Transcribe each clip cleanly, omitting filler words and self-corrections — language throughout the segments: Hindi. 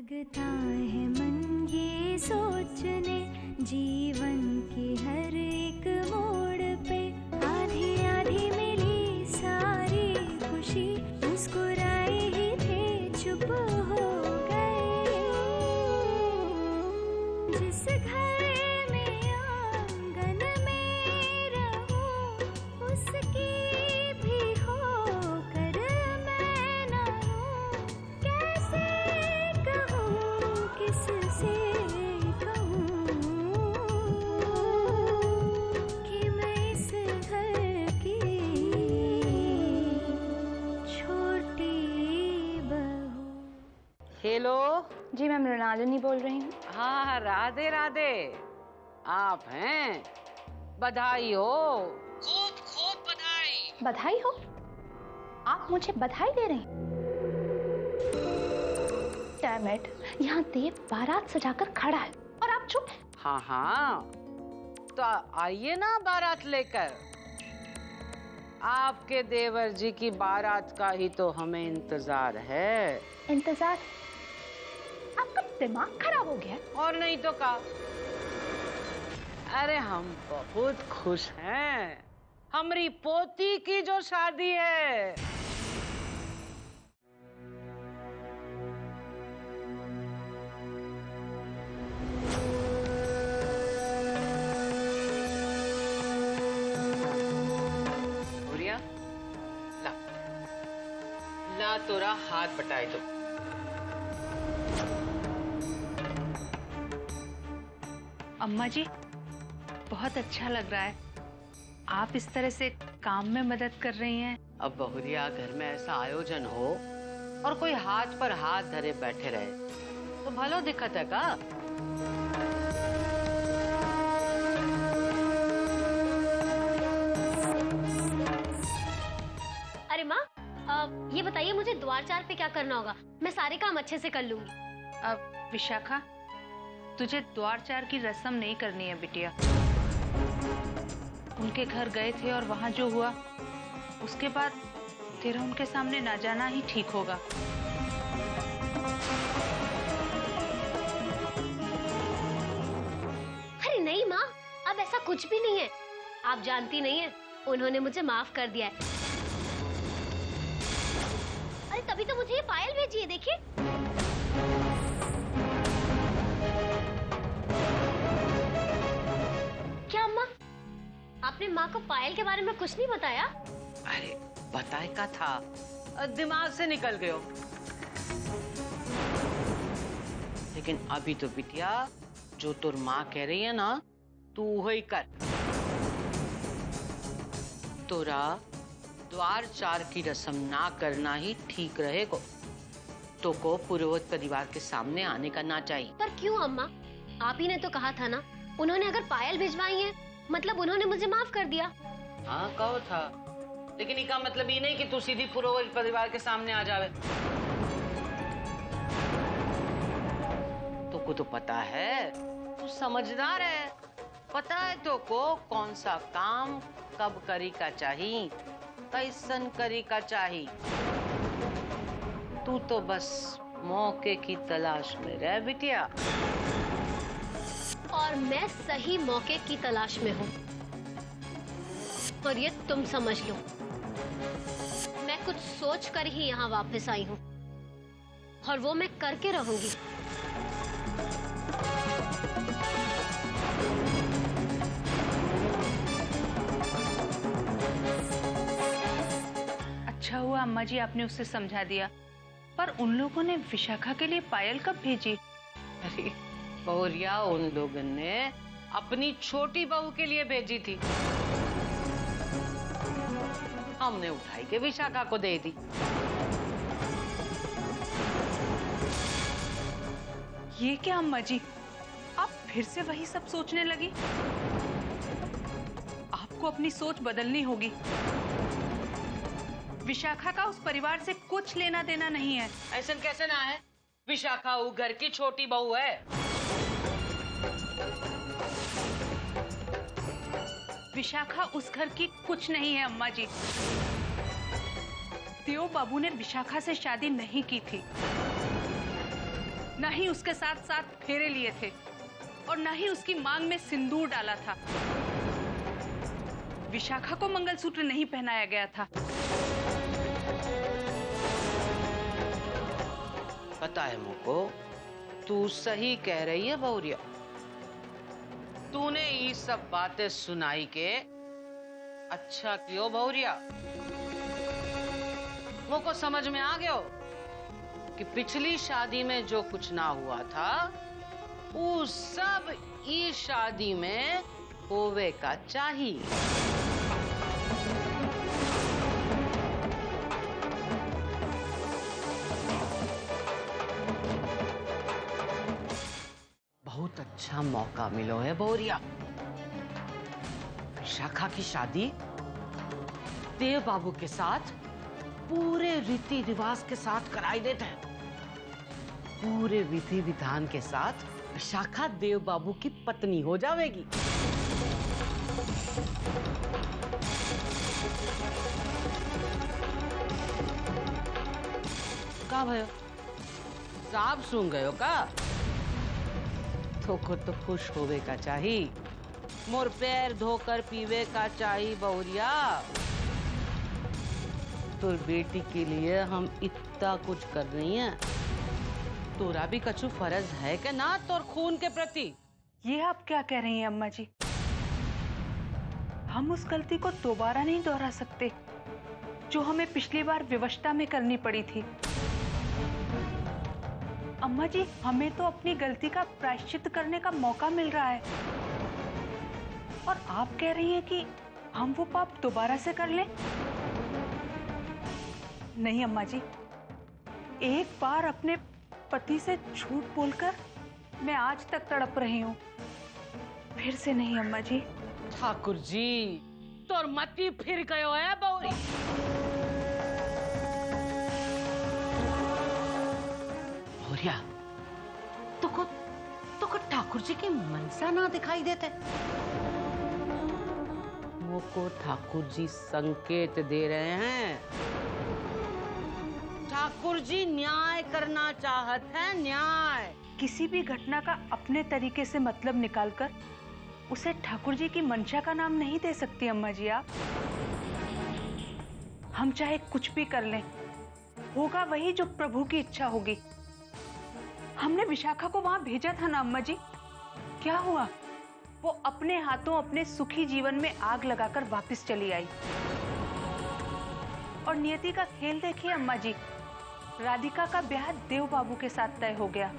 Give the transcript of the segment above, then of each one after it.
लगता है मन ये सोचने, जीवन की हर एक मोड़ पे आधी आधी मिली सारी खुशी, मुस्कुराए ही थे चुप हो गए। जिस घर में आंगन में रहूं, उसकी भी होकर मैं ना हूं। कैसे कहूं, किससे कहूं कि मैं इस घर की छोटी बहू। हेलो। जी मैं मृणालिनी बोल रही हूँ। हाँ, राधे राधे। आप हैं? बधाई हो, खूब खूब बधाई। बधाई हो? आप मुझे बधाई दे रहे हैं? Damn it, यहाँ देव बारात सजाकर खड़ा है और आप चुप हैं। हाँ हाँ, तो आइए ना बारात लेकर। आपके देवर जी की बारात का ही तो हमें इंतजार है। इंतजार? आपका दिमाग खराब हो गया है? और नहीं तो का। अरे हम बहुत खुश हैं, हमारी पोती की जो शादी है। गुड़िया, ला ला तोरा हाथ बटाए तो। अम्मा जी, बहुत अच्छा लग रहा है। आप इस तरह से काम में मदद कर रही हैं। अब बहुरिया घर में ऐसा आयोजन हो और कोई हाथ पर हाथ धरे बैठे रहे तो भलो दिक्कत है का? अरे माँ, ये बताइए मुझे द्वारचार पे क्या करना होगा? मैं सारे काम अच्छे से कर लूंगी। अब विशाखा, तुझे द्वारचार की रस्म नहीं करनी है बिटिया। उनके घर गए थे और वहां जो हुआ उसके बाद तेरा उनके सामने ना जाना ही ठीक होगा। अरे नहीं माँ, अब ऐसा कुछ भी नहीं है। आप जानती नहीं है, उन्होंने मुझे माफ कर दिया है। अरे तभी तो मुझे ये पायल भेजी है, देखिए। क्या अम्मा, आपने माँ को पायल के बारे में कुछ नहीं बताया? अरे बताए का था, दिमाग से निकल गयो। लेकिन अभी तो बिटिया जो तुर माँ कह रही है ना, तू वही कर। तोरा द्वारचार की रस्म ना करना ही ठीक रहेगा। तो को पुरोहित परिवार के सामने आने का ना चाहिए। पर क्यों अम्मा? आप ही ने तो कहा था ना, उन्होंने अगर पायल भिजवाई है मतलब उन्होंने मुझे माफ कर दिया। हाँ कहो था, लेकिन इसका मतलब ये नहीं कि तू सीधी पुरोहित परिवार के सामने आ जावे। तो को तो पता है, तू समझदार है। पता है तो को कौन सा काम कब करी का चाहिए, कैसन करी का चाहिए। तू तो बस मौके की तलाश में रह बिटिया। और मैं सही मौके की तलाश में हूँ। और ये तुम समझ लो, मैं कुछ सोच कर ही यहाँ वापस आई हूँ और वो मैं करके रहूंगी। अच्छा हुआ अम्मा जी आपने उसे समझा दिया। पर उन लोगों ने विशाखा के लिए पायल कब भेजी? अरे बहुरिया, उन लोगों ने अपनी छोटी बहू के लिए भेजी थी। हमने उठाई के विशाखा को दे दी। ये क्या अम्मा जी, आप फिर से वही सब सोचने लगी? आपको अपनी सोच बदलनी होगी। विशाखा का उस परिवार से कुछ लेना देना नहीं है। ऐसा कैसे ना है? विशाखा वो घर की छोटी बहू है। विशाखा उस घर की कुछ नहीं है अम्मा जी। देव बाबू ने विशाखा से शादी नहीं की थी। ना ही उसके साथ साथ फेरे लिए थे और ना ही उसकी मांग में सिंदूर डाला था। विशाखा को मंगलसूत्र नहीं पहनाया गया था। पता है मुझको, तू सही कह रही है बहुरिया। तूने ये सब बातें सुनाई के अच्छा क्यों बहुरिया। मुझको समझ में आ गया कि पिछली शादी में जो कुछ ना हुआ था वो सब इस शादी में होवे का चाहिए। बहुत अच्छा मौका मिलो है बहुरिया। विशाखा की शादी देव बाबू के साथ पूरे रीति रिवाज के साथ कराई देते हैं। पूरे विधि विधान के साथ विशाखा देव बाबू की पत्नी हो जाएगी। का भयो, साफ सुन गयो का? तो को तो खुश होवे का चाहिए। मोर पैर धोकर पीवे का चाहिए बहुरिया। तोर बेटी के लिए हम इतना कुछ कर रही हैं। तोरा भी कछु फर्ज है कि ना तोर खून के प्रति? ये आप क्या कह रही हैं अम्मा जी? हम उस गलती को दोबारा नहीं दोहरा सकते जो हमें पिछली बार विवशता में करनी पड़ी थी। अम्मा जी, हमें तो अपनी गलती का प्रायश्चित करने का मौका मिल रहा है और आप कह रही हैं कि हम वो पाप दोबारा से कर लें? नहीं अम्मा जी, एक बार अपने पति से झूठ बोलकर मैं आज तक तड़प रही हूँ, फिर से नहीं अम्मा जी। ठाकुर जी, तोर मती फिर गयो है बहुरी। बहुरिया, तो को ठाकुर जी की मनसा ना दिखाई देते? वो को ठाकुर जी संकेत दे रहे हैं। ठाकुर जी न्याय करना चाहते हैं, न्याय। किसी भी घटना का अपने तरीके से मतलब निकालकर उसे ठाकुर जी की मंशा का नाम नहीं दे सकती अम्मा जी आप। हम चाहे कुछ भी कर लें, होगा वही जो प्रभु की इच्छा होगी। हमने विशाखा को वहां भेजा था ना अम्मा जी, क्या हुआ? वो अपने हाथों अपने सुखी जीवन में आग लगाकर वापस चली आई। और नियति का खेल देखिए अम्मा जी, राधिका का ब्याह देव बाबू के साथ तय हो गया।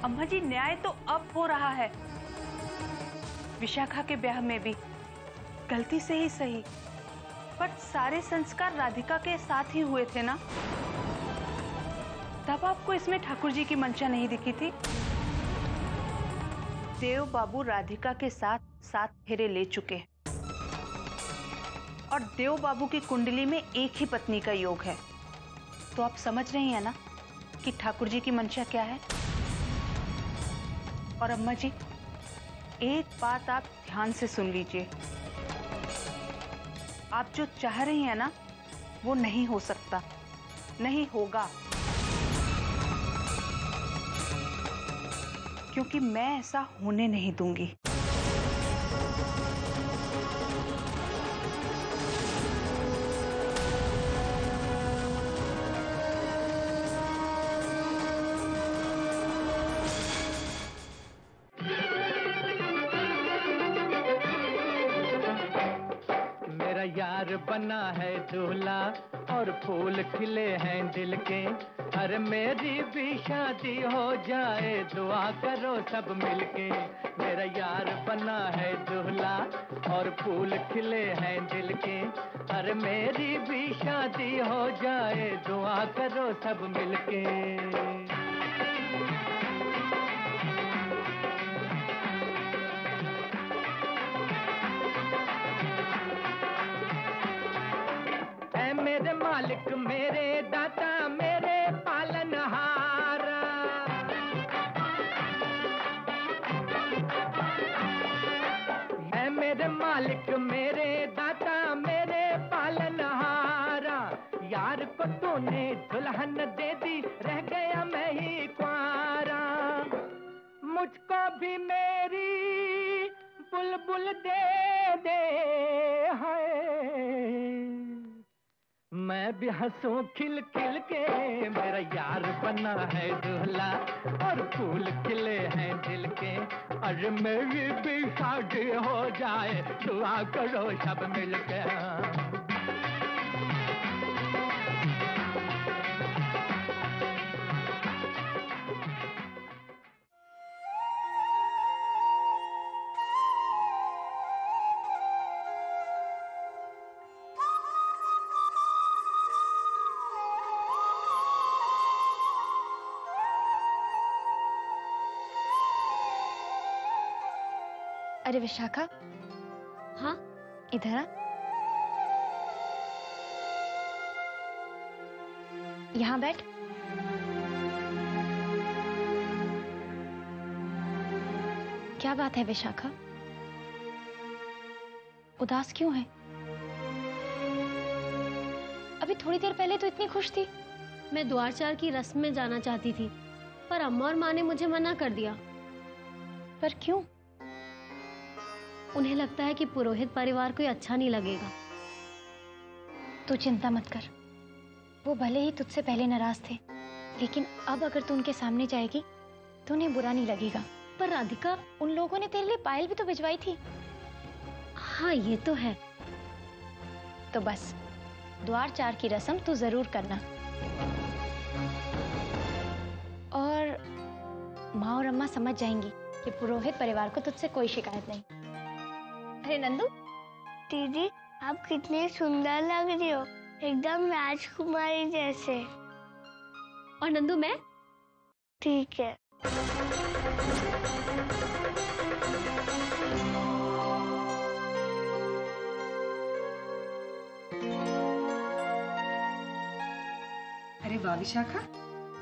अम्मा जी, न्याय तो अब हो रहा है। विशाखा के ब्याह में भी गलती से ही सही, पर सारे संस्कार राधिका के साथ ही हुए थे ना। तब आपको इसमें ठाकुर जी की मंशा नहीं दिखी थी? देव बाबू राधिका के साथ 7 फेरे ले चुके हैं और देव बाबू की कुंडली में एक ही पत्नी का योग है। तो आप समझ रही हैं ना कि ठाकुर जी की मंशा क्या है। और अम्मा जी, एक बात आप ध्यान से सुन लीजिए। आप जो चाह रही हैं ना, वो नहीं हो सकता, नहीं होगा, क्योंकि मैं ऐसा होने नहीं दूंगी। मेरा यार बना है दूल्हा और फूल खिले हैं दिल के। अरे मेरी भी शादी हो जाए, दुआ करो सब मिलके। मेरा यार बना है दूल्हा और फूल खिले हैं दिल के। अरे मेरी भी शादी हो जाए, दुआ करो सब मिलके। मेरे मालिक मेरे दाता मेरे पालनहार, मैं मेरे मालिक मेरे दाता मेरे पालनहार। यार को तूने दुल्हन दे दी, रह गया मैं ही भी मेरी बुलबुल दे दे है, मैं भी हंसूं खिल खिल के, मेरा यार बना है दूल्हा और फूल खिले हैं दिल के, अरे मेरी भी शादी हो जाए, दुआ करो सब मिलके। अरे विशाखा, हाँ इधर आ। यहाँ बैठ। क्या बात है विशाखा, उदास क्यों है? अभी थोड़ी देर पहले तो इतनी खुश थी। मैं द्वारचार की रस्म में जाना चाहती थी, पर अम्मा और माँ ने मुझे मना कर दिया। पर क्यों? उन्हें लगता है कि पुरोहित परिवार को अच्छा नहीं लगेगा। तू चिंता मत कर, वो भले ही तुझसे पहले नाराज थे, लेकिन अब अगर तू उनके सामने जाएगी तो उन्हें बुरा नहीं लगेगा। पर राधिका, उन लोगों ने तेरे लिए पायल भी तो भिजवाई थी। हाँ ये तो है। तो बस द्वारचार की रस्म तू जरूर करना, और माँ और अम्मा समझ जाएंगी कि पुरोहित परिवार को तुझसे कोई शिकायत नहीं। अरे नंदू, दीदी आप कितनी सुंदर लग रही हो, एकदम राजकुमारी जैसे। और नंदू मैं? ठीक है। अरे वाह विशाखा,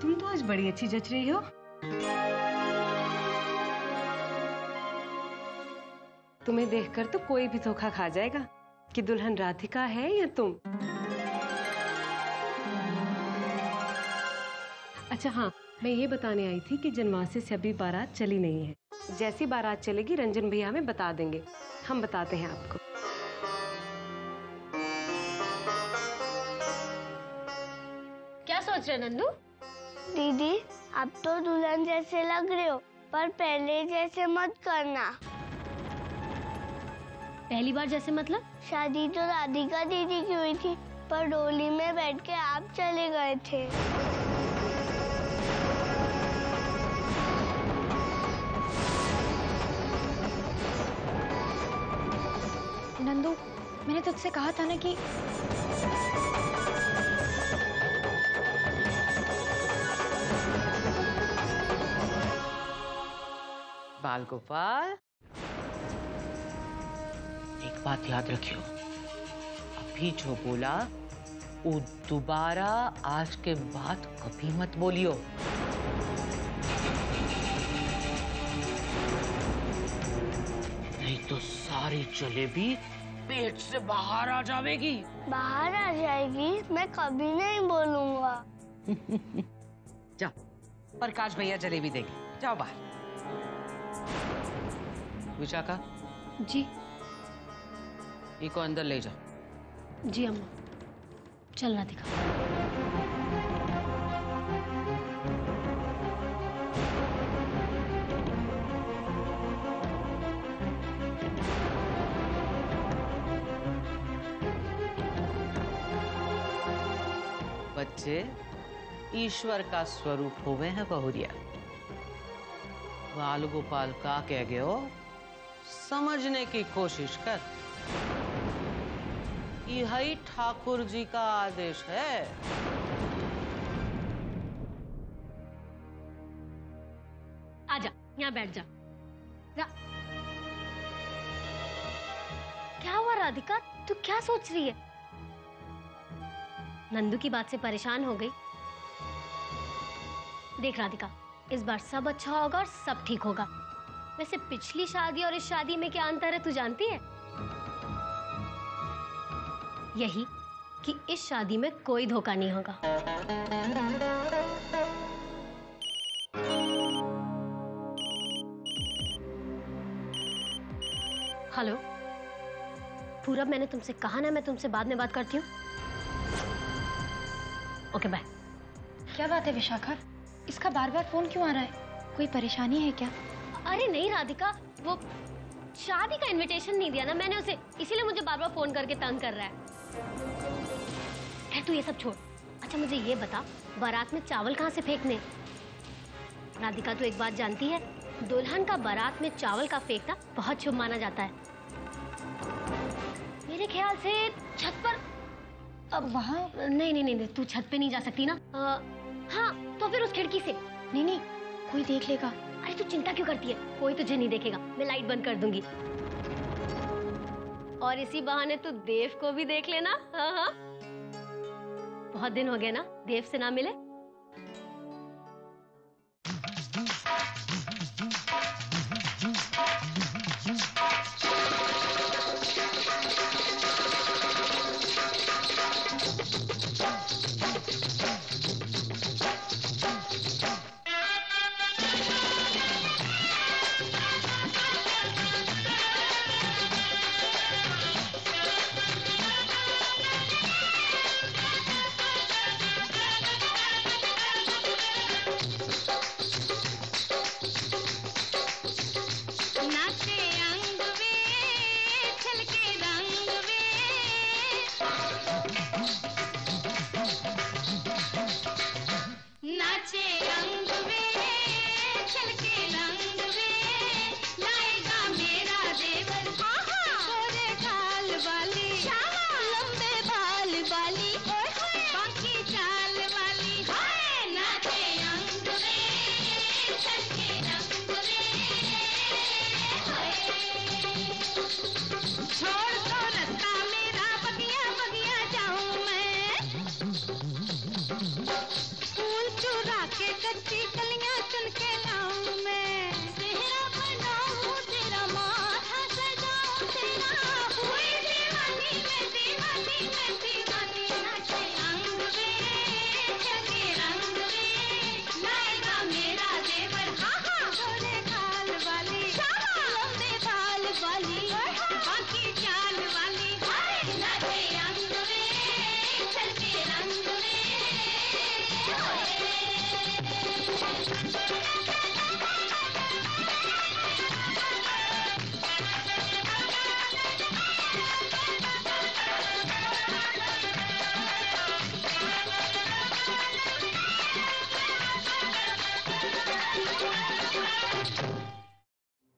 तुम तो आज बड़ी अच्छी जच रही हो। तुम्हें देखकर तो कोई भी धोखा खा जाएगा कि दुल्हन राधिका है या तुम। अच्छा हाँ, मैं ये बताने आई थी कि जनवासे से अभी बारात चली नहीं है। जैसी बारात चलेगी रंजन भैया हमें बता देंगे, हम बताते हैं आपको। क्या सोच रहे नंदू? दीदी आप तो दुल्हन जैसे लग रहे हो, पर पहले जैसे मत करना। पहली बार जैसे मतलब? शादी तो राधिका दीदी की हुई थी, पर डोली में बैठ के आप चले गए थे। नंदू, मैंने तुझसे कहा था ना कि बाल गोपाल, एक बात याद रखियो, अभी जो बोला वो दोबारा आज के बाद कभी मत बोलियो। नहीं तो सारी जलेबी पेट से बाहर आ जाएगी। बाहर आ जाएगी? मैं कभी नहीं बोलूंगा। जाओ, प्रकाश भैया जलेबी देंगे, जाओ बाहर। विशाखा जी। इको अंदर ले जा। जी अम्मा, चल राधिका। बच्चे ईश्वर का स्वरूप होवे हैं बहुरिया। बाल गोपाल का कह गए हो, समझने की कोशिश कर। यही ठाकुर जी का आदेश है। आजा, यहाँ बैठ जा। क्या हुआ राधिका, तू क्या सोच रही है? नंदू की बात से परेशान हो गई? देख राधिका, इस बार सब अच्छा होगा और सब ठीक होगा। वैसे पिछली शादी और इस शादी में क्या अंतर है तू जानती है? यही कि इस शादी में कोई धोखा नहीं होगा। हेलो पूरब, मैंने तुमसे कहा ना मैं तुमसे बाद में बात करती हूँ। Okay bye. क्या बात है विशाखा, इसका बार बार फोन क्यों आ रहा है? कोई परेशानी है क्या? अरे नहीं राधिका, वो शादी का इनविटेशन नहीं दिया ना मैंने उसे, इसीलिए मुझे बार बार फोन करके तंग कर रहा है। खैर तू ये सब छोड़। अच्छा मुझे ये बता, बारात में चावल कहाँ से फेंकने? राधिका तू एक बात जानती है, दुल्हन का बारात में चावल का फेंकना बहुत शुभ माना जाता है। मेरे ख्याल से छत पर। अब वहाँ नहीं, तू छत पे नहीं जा सकती ना। हाँ तो फिर उस खिड़की से। नहीं, कोई देख लेगा। अरे तू चिंता क्यों करती है, कोई तुझे नहीं देखेगा, मैं लाइट बंद कर दूंगी। और इसी बहाने तू देव को भी देख लेना। हाँ, बहुत दिन हो गए ना देव से ना मिले।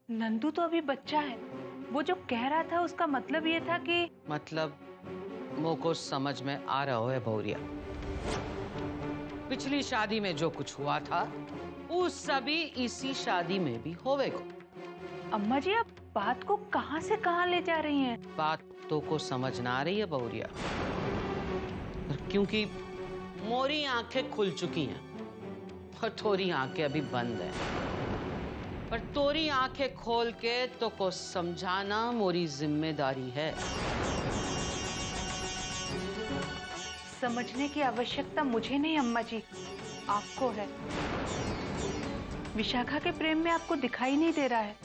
नंदू तो अभी बच्चा है, वो जो कह रहा था उसका मतलब ये था कि मतलब मोको समझ में आ रहा है भौरिया, पिछली शादी में जो कुछ हुआ था वो सभी इसी शादी में भी होवेगा। अम्मा जी आप बात को कहां से कहां ले जा रही हैं? बात तो को समझ ना आ रही है भौरिया, क्योंकि मोरी आंखें खुल चुकी हैं और तोरी आंखें अभी बंद हैं। पर तोरी आंखें खोल के तो को समझाना मोरी जिम्मेदारी है। समझने की आवश्यकता मुझे नहीं अम्मा जी, आपको है। विशाखा के प्रेम में आपको दिखाई नहीं दे रहा है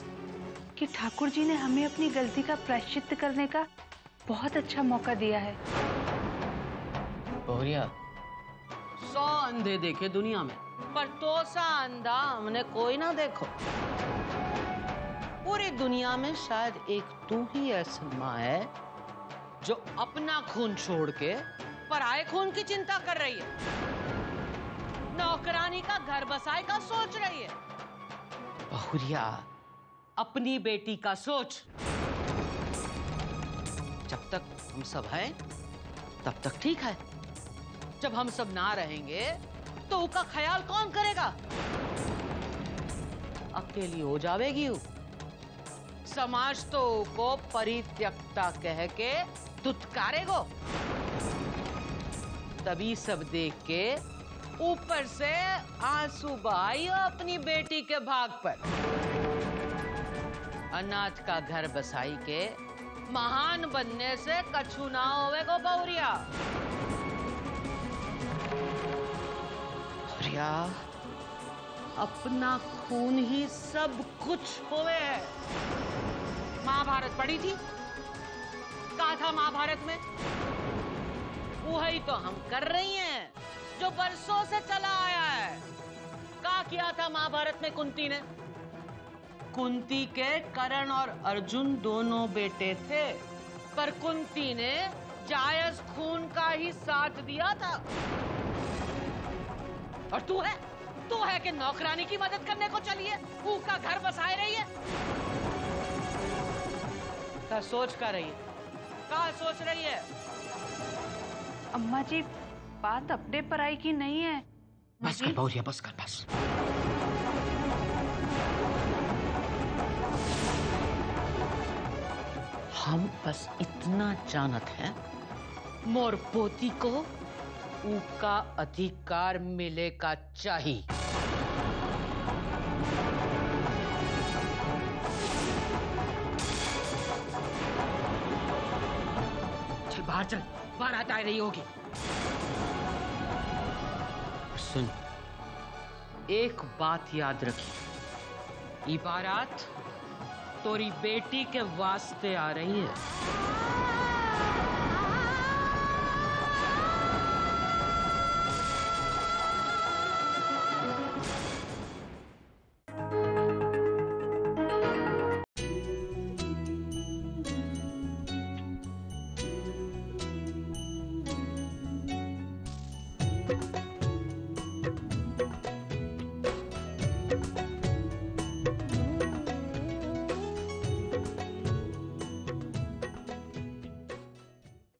कि ठाकुर जी ने हमें अपनी गलती का प्रायश्चित्त करने का बहुत अच्छा मौका दिया है। भौरिया 100 अंधे देखे दुनिया में, पर तो सा अंधा हमने कोई ना देखो। पूरी दुनिया में शायद एक तू ही ऐसी माँ है जो अपना खून छोड़ के पराये खून की चिंता कर रही है, नौकरानी का घर बसाए का सोच रही है। बहुरिया अपनी बेटी का सोच। जब तक हम सब हैं तब तक ठीक है, जब हम सब ना रहेंगे तो उसका ख्याल कौन करेगा? अकेली हो जावेगी वो। समाज तो को परित्यक्ता कह के दुत्कारेगो। तभी सब देख के ऊपर से आंसू बहाइयो अपनी बेटी के भाग पर। अनाथ का घर बसाई के महान बनने से कछु ना होवेगो बहुरिया। बहुरिया अपना खून ही सब कुछ होवे है। महाभारत पढ़ी थी? कहा था महाभारत में? वही तो हम कर रही हैं, जो बरसों से चला आया है। क्या किया था महाभारत में कुंती ने? कुंती के कर्ण और अर्जुन दोनों बेटे थे, पर कुंती ने जायज खून का ही साथ दिया था। और तू है कि नौकरानी की मदद करने को चली है, का घर बसाए रही है। क्या सोच कर रही है? क्या सोच रही है? अम्मा जी, बात अपने पराई की नहीं है। बस कर बहुरिया, बस कर, बस। हम बस इतना जानत हैं, मोर पोती को उसका अधिकार मिलेगा चाहिए। चल बाहर चल, बारात आ रही होगी। सुन, एक बात याद रखी, ये बारात तोरी बेटी के वास्ते आ रही है।